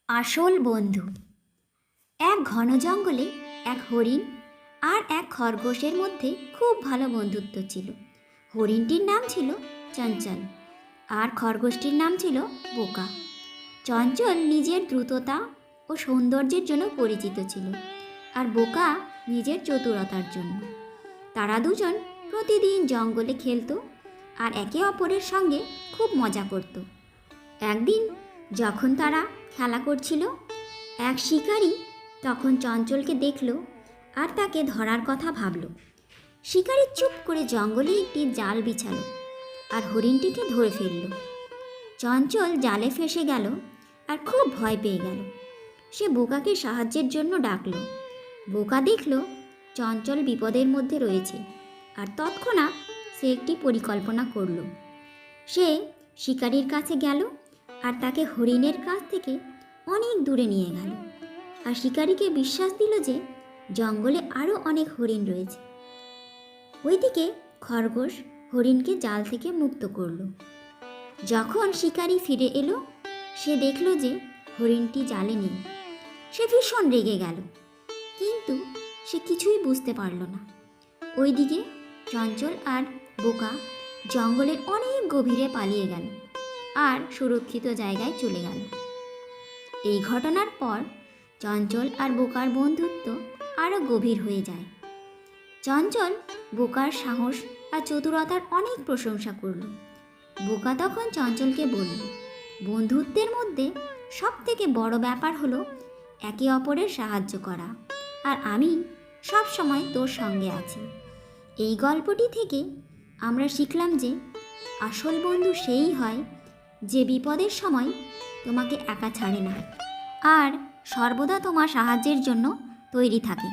আসল বন্ধু। এক ঘন জঙ্গলে এক হরিণ আর এক খরগোশের মধ্যে খুব ভালো বন্ধুত্ব ছিল। হরিণটির নাম ছিল চঞ্চল আর খরগোশটির নাম ছিল বোকা। চঞ্চল নিজের দ্রুততা ও সৌন্দর্যের জন্য পরিচিত ছিল, আর বোকা নিজের চতুরতার জন্য। তারা দুজন প্রতিদিন জঙ্গলে খেলতো আর একে অপরের সঙ্গে খুব মজা করত। একদিন যখন তারা খেলা করছিল, এক শিকারী তখন চঞ্চলকে দেখল আর তাকে ধরার কথা ভাবল। শিকারী চুপ করে জঙ্গলে একটি জাল বিছালো আর হরিণটিকে ধরে ফেলল। চঞ্চল জালে ফেঁসে গেল আর খুব ভয় পেয়ে গেল। সে বোকাকে সাহায্যের জন্য ডাকল। বোকা দেখল চঞ্চল বিপদের মধ্যে রয়েছে আর তৎক্ষণাৎ সে একটি পরিকল্পনা করল। সে শিকারীর কাছে গেল আর তাকে হরিণের কাছ থেকে অনেক দূরে নিয়ে গেল, আর শিকারীকে বিশ্বাস দিল যে জঙ্গলে আরও অনেক হরিণ রয়েছে। ওইদিকে খরগোশ হরিণকে জাল থেকে মুক্ত করল। যখন শিকারী ফিরে এলো, সে দেখল যে হরিণটি জালে নেই। সে ভীষণ রেগে গেল, কিন্তু সে কিছুই বুঝতে পারল না। ওইদিকে চঞ্চল আর বোকা জঙ্গলের অনেক গভীরে পালিয়ে গেল আর সুরক্ষিত জায়গায় চলে গেল। এই ঘটনার পর চঞ্চল আর বোকার বন্ধুত্ব আরও গভীর হয়ে যায়। চঞ্চল বোকার সাহস আর চতুরতার অনেক প্রশংসা করল। বোকা তখন চঞ্চলকে বলল, বন্ধুত্বের মধ্যে সবথেকে বড় ব্যাপার হলো একে অপরের সাহায্য করা, আর আমি সব সময় তোর সঙ্গে আছি। এই গল্পটি থেকে আমরা শিখলাম যে আসল বন্ধু সেই হয় যে বিপদের সময় তোমাকে একা ছাড়ে না আর সর্বদা তোমার সাহায্যের জন্য তৈরি থাকে।